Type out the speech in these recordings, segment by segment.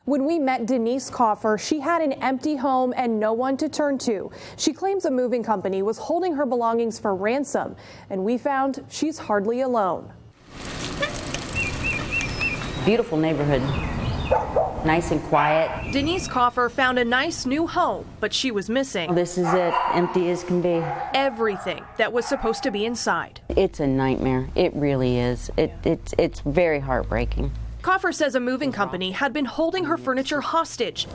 When we met Denise Coffer, she had an empty home and no one to turn to. She claims a moving company was holding her belongings for ransom, and we found she's hardly alone. Beautiful neighborhood. Nice and quiet. Denise Coffer found a nice new home, but she was missing. This is it, empty as can be. Everything that was supposed to be inside. It's a nightmare. It really is. It's very heartbreaking. Coffer says a moving company had been holding her furniture hostage.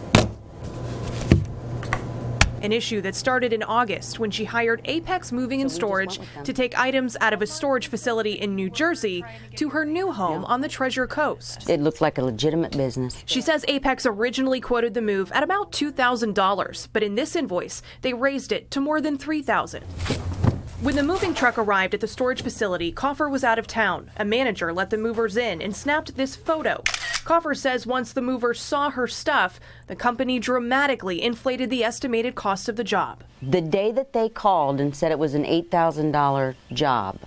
An issue that started in August when she hired Apex Moving and Storage to take items out of a storage facility in New Jersey to her new home on the Treasure Coast. It looked like a legitimate business. She says Apex originally quoted the move at about $2,000, but in this invoice, they raised it to more than $3,000. When the moving truck arrived at the storage facility, Coffer was out of town. A manager let the movers in and snapped this photo. Coffer says once the movers saw her stuff, the company dramatically inflated the estimated cost of the job. The day that they called and said it was an $8,000 job,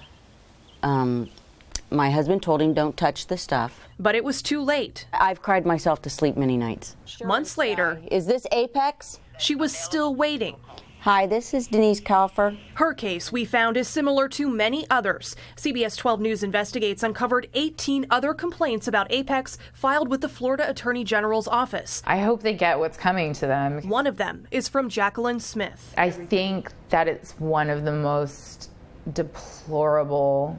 my husband told him, don't touch the stuff. But it was too late. I've cried myself to sleep many nights. Months later, is this Apex? She was still waiting. Hi, this is Denise Coffer. Her case, we found, is similar to many others. CBS 12 News Investigates uncovered 18 other complaints about Apex filed with the Florida Attorney General's office. I hope they get what's coming to them. One of them is from Jacqueline Smith. I think that it's one of the most deplorable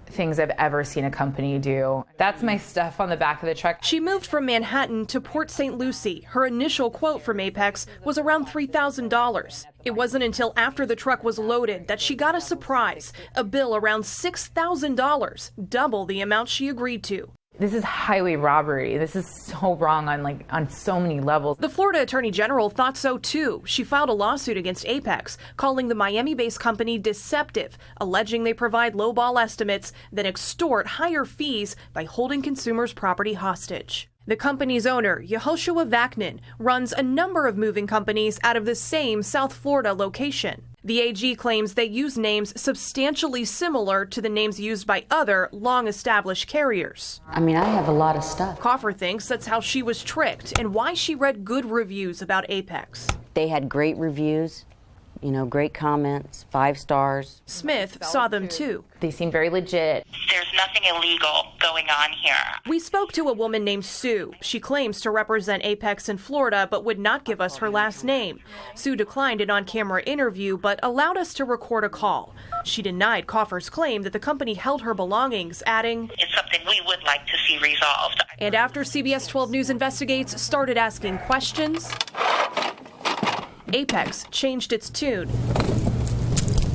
things I've ever seen a company do. That's my stuff on the back of the truck. She moved from Manhattan to Port St. Lucie. Her initial quote from Apex was around $3,000. It wasn't until after the truck was loaded that she got a surprise, a bill around $6,000, double the amount she agreed to. This is highway robbery. This is so wrong on so many levels. The Florida Attorney General thought so too. She filed a lawsuit against Apex, calling the Miami-based company deceptive, alleging they provide lowball estimates, then extort higher fees by holding consumers' property hostage. The company's owner, Yehoshua Vaknin, runs a number of moving companies out of the same South Florida location. The AG claims they use names substantially similar to the names used by other long-established carriers. I mean, I have a lot of stuff. Coffer thinks that's how she was tricked and why she read good reviews about Apex. They had great reviews, great comments, 5 stars. Smith saw them too. They seem very legit. There's nothing illegal going on here. We spoke to a woman named Sue. She claims to represent Apex in Florida, but would not give us her last name. Sue declined an on-camera interview, but allowed us to record a call. She denied Coffer's claim that the company held her belongings, adding, "It's something we would like to see resolved." And after CBS 12 News Investigates started asking questions, Apex changed its tune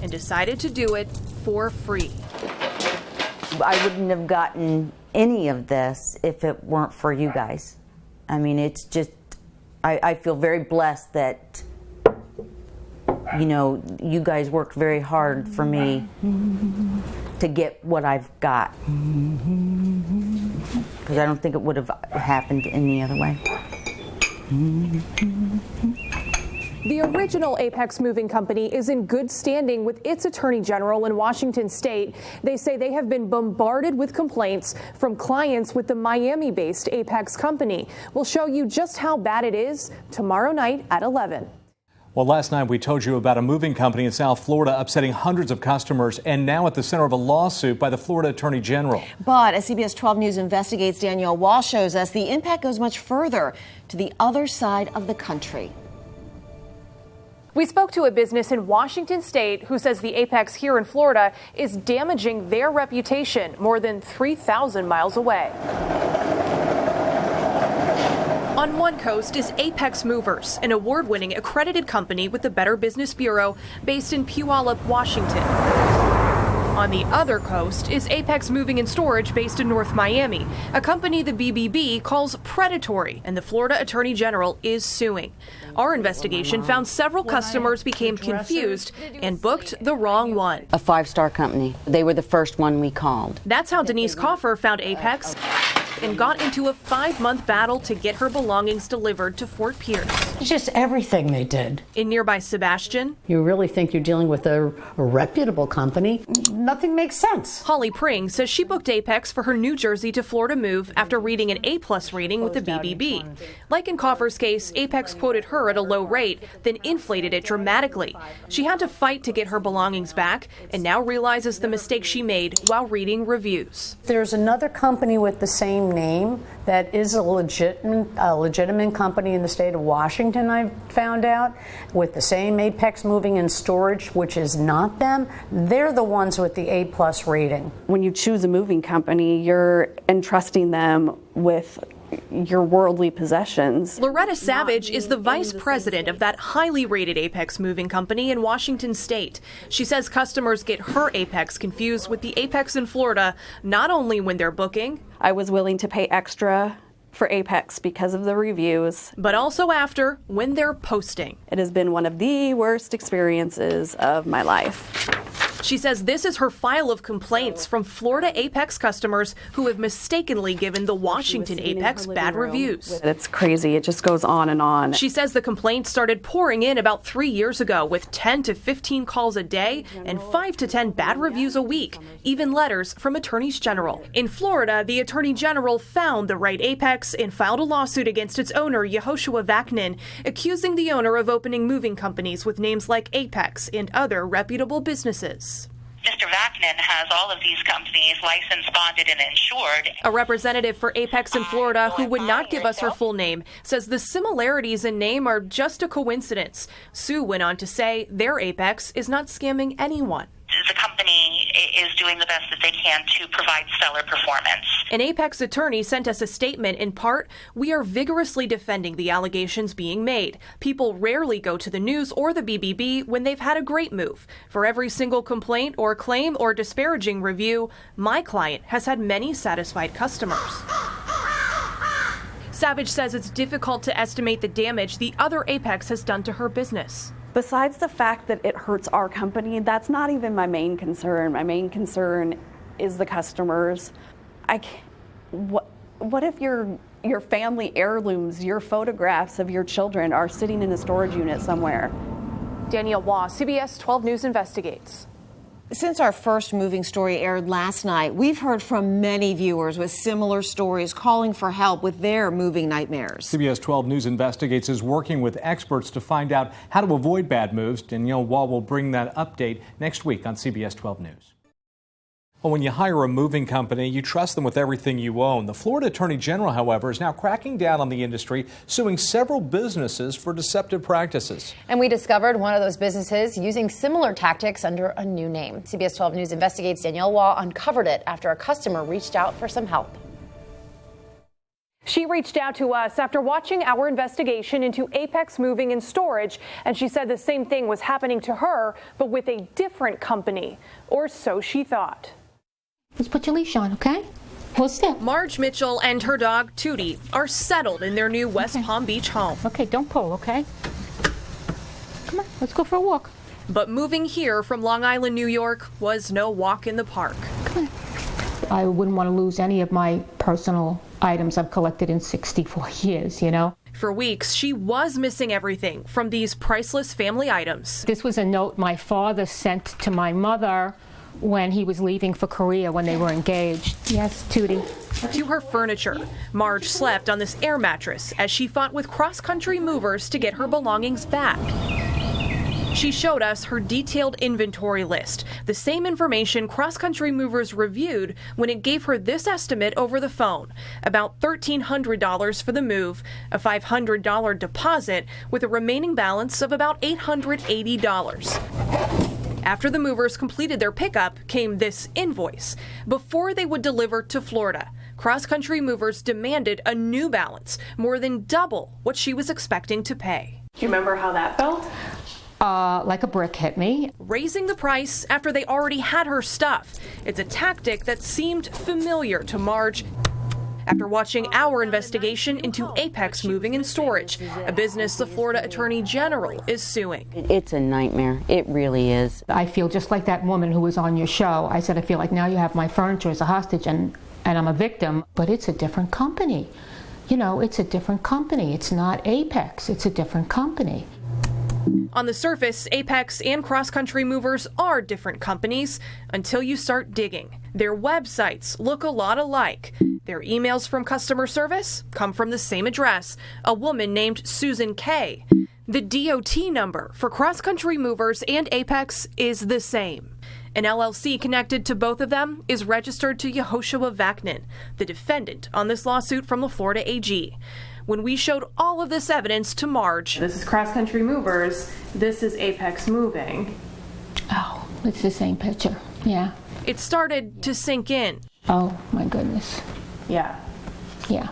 and decided to do it for free. I wouldn't have gotten any of this if it weren't for you guys. I mean, it's just, I feel very blessed that, you guys worked very hard for me to get what I've got. Because I don't think it would have happened any other way. The original Apex Moving Company is in good standing with its Attorney General in Washington State. They say they have been bombarded with complaints from clients with the Miami-based Apex Company. We'll show you just how bad it is tomorrow night at 11. Well, last night we told you about a moving company in South Florida upsetting hundreds of customers and now at the center of a lawsuit by the Florida Attorney General. But as CBS 12 News Investigates, Danielle Walsh shows us the impact goes much further to the other side of the country. We spoke to a business in Washington State who says the Apex here in Florida is damaging their reputation more than 3,000 miles away. On one coast is Apex Movers, an award-winning accredited company with the Better Business Bureau based in Puyallup, Washington. On the other coast is Apex Moving and Storage based in North Miami, a company the BBB calls predatory, and the Florida Attorney General is suing. Our investigation found several customers became confused and booked the wrong one. A 5-star company. They were the first one we called. That's how Denise Coffer found Apex and got into a 5-month battle to get her belongings delivered to Fort Pierce. It's just everything they did. In nearby Sebastian, You really think you're dealing with a reputable company? Nothing makes sense. Holly Pring says she booked Apex for her New Jersey to Florida move after reading an A+ rating with the BBB. Like in Coffer's case, Apex quoted her at a low rate, then inflated it dramatically. She had to fight to get her belongings back and now realizes the mistake she made while reading reviews. There's another company with the same name that is a legitimate company in the state of Washington, I found out, with the same Apex Moving and Storage, which is not them. They're the ones with the A+ rating. When you choose a moving company, you're entrusting them with your worldly possessions. Loretta Savage is the vice president of that highly rated Apex moving company in Washington state. She says customers get her Apex confused with the Apex in Florida, not only when they're booking. I was willing to pay extra for Apex because of the reviews, but also after when they're posting. It has been one of the worst experiences of my life. She says this is her file of complaints from Florida Apex customers who have mistakenly given the Washington Apex bad reviews. It's crazy. It just goes on and on. She says the complaints started pouring in about 3 years ago with 10 to 15 calls a day and 5 to 10 bad reviews a week, even letters from attorneys general. In Florida, the attorney general found the right Apex and filed a lawsuit against its owner, Yehoshua Vaknin, accusing the owner of opening moving companies with names like Apex and other reputable businesses. Mr. Vaknin has all of these companies licensed, bonded, and insured. A representative for Apex in Florida, who would not give us her full name, says the similarities in name are just a coincidence. Sue went on to say their Apex is not scamming anyone. The company is doing the best that they can to provide stellar performance. An Apex attorney sent us a statement. In part, we are vigorously defending the allegations being made. People rarely go to the news or the BBB when they've had a great move. For every single complaint or claim or disparaging review, my client has had many satisfied customers. Savage says it's difficult to estimate the damage the other Apex has done to her business. Besides the fact that it hurts our company, that's not even my main concern. My main concern is the customers. What if your family heirlooms, your photographs of your children are sitting in a storage unit somewhere? Danielle Waugh, CBS 12 News investigates. Since our first moving story aired last night, we've heard from many viewers with similar stories calling for help with their moving nightmares. CBS 12 News Investigates is working with experts to find out how to avoid bad moves. Danielle Waugh will bring that update next week on CBS 12 News. Well, when you hire a moving company, you trust them with everything you own. The Florida Attorney General, however, is now cracking down on the industry, suing several businesses for deceptive practices. And we discovered one of those businesses using similar tactics under a new name. CBS 12 News Investigates Danielle Waugh uncovered it after a customer reached out for some help. She reached out to us after watching our investigation into Apex Moving and Storage, and she said the same thing was happening to her, but with a different company, or so she thought. Let's put your leash on, okay? Hold still. Marge Mitchell and her dog, Tootie, are settled in their new West Palm Beach home. Okay, don't pull, okay? Come on, let's go for a walk. But moving here from Long Island, New York, was no walk in the park. Come on. I wouldn't want to lose any of my personal items I've collected in 64 years, you know? For weeks, she was missing everything from these priceless family items. This was a note my father sent to my mother when he was leaving for Korea when they were engaged. Yes, Tootie. To her furniture. Marge slept on this air mattress as she fought with cross-country movers to get her belongings back. She showed us her detailed inventory list, the same information cross-country movers reviewed when it gave her this estimate over the phone, about $1,300 for the move, a $500 deposit, with a remaining balance of about $880. After the movers completed their pickup came this invoice. Before they would deliver to Florida, cross-country movers demanded a new balance, more than double what she was expecting to pay. Do you remember how that felt? Like a brick hit me. Raising the price after they already had her stuff. It's a tactic that seemed familiar to Marge after watching our investigation into Apex Moving and Storage, a business the Florida Attorney General is suing. It's a nightmare. It really is. I feel just like that woman who was on your show. I said, I feel like now you have my furniture as a hostage, and and I'm a victim, but it's a different company. You know, it's a different company. It's not Apex, it's a different company. On the surface, Apex and Cross Country Movers are different companies until you start digging. Their websites look a lot alike. Their emails from customer service come from the same address, a woman named Susan K. The DOT number for Cross Country Movers and Apex is the same. An LLC connected to both of them is registered to Yehoshua Vaknin, the defendant on this lawsuit from the Florida AG. When we showed all of this evidence to Marge. This is Cross Country Movers. This is Apex Moving. Oh, it's the same picture. Yeah. It started to sink in. Oh, my goodness. Yeah. Yeah.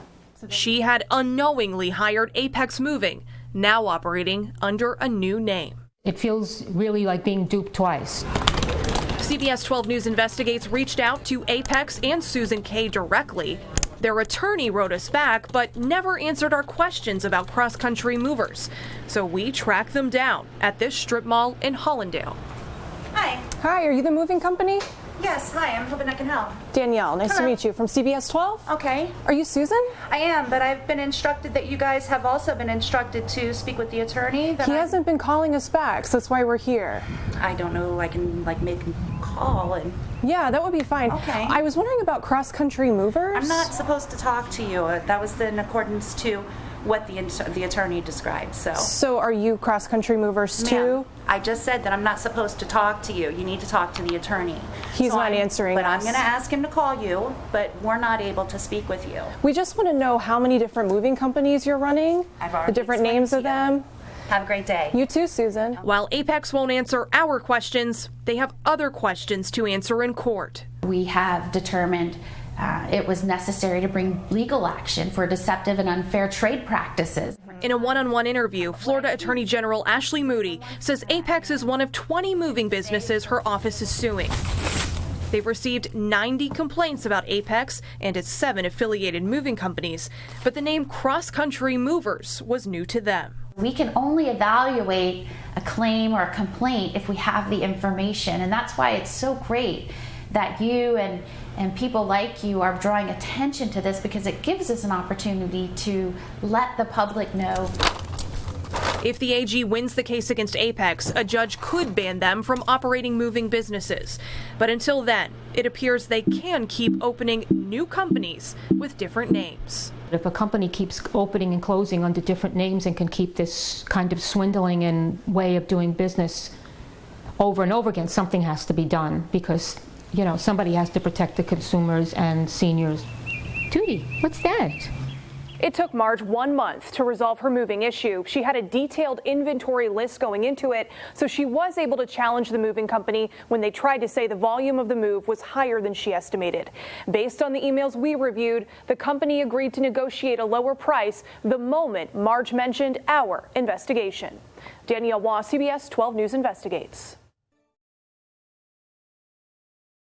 She had unknowingly hired Apex Moving, now operating under a new name. It feels really like being duped twice. CBS 12 News Investigates reached out to Apex and Susan K directly. Their attorney wrote us back, but never answered our questions about Cross Country Movers. So we tracked them down at this strip mall in Hollandale. Hi. Hi, are you the moving company? Yes, hi, I'm hoping I can help. Danielle, nice to meet you, from CBS 12? Okay. Are you Susan? I am, but I've been instructed that you guys have also been instructed to speak with the attorney. He hasn't been calling us back, so that's why we're here. I don't know, I can make him call and... Yeah, that would be fine. Okay. I was wondering about Cross Country Movers. I'm not supposed to talk to you. That was in accordance to what the attorney described, so... So are you Cross Country Movers too? Ma'am, I just said that I'm not supposed to talk to you. You need to talk to the attorney. He's not answering But us. I'm going to ask him to call you, but we're not able to speak with you. We just want to know how many different moving companies you're running, I've already the different explained names to of them. Have a great day. You too, Susan. While Apex won't answer our questions, they have other questions to answer in court. We have determined it was necessary to bring legal action for deceptive and unfair trade practices. In a one-on-one interview, Florida Attorney General Ashley Moody says Apex is one of 20 moving businesses her office is suing. They've received 90 complaints about Apex and its 7 affiliated moving companies, but the name Cross Country Movers was new to them. We can only evaluate a claim or a complaint if we have the information, and that's why it's so great that you and people like you are drawing attention to this, because it gives us an opportunity to let the public know. If the AG wins the case against Apex, a judge could ban them from operating moving businesses. But until then, it appears they can keep opening new companies with different names. If a company keeps opening and closing under different names and can keep this kind of swindling and way of doing business over and over again, something has to be done, because you know, somebody has to protect the consumers and seniors. Tootie, what's that? It took Marge 1 month to resolve her moving issue. She had a detailed inventory list going into it, so she was able to challenge the moving company when they tried to say the volume of the move was higher than she estimated. Based on the emails we reviewed, the company agreed to negotiate a lower price the moment Marge mentioned our investigation. Danielle Waugh, CBS 12 News Investigates.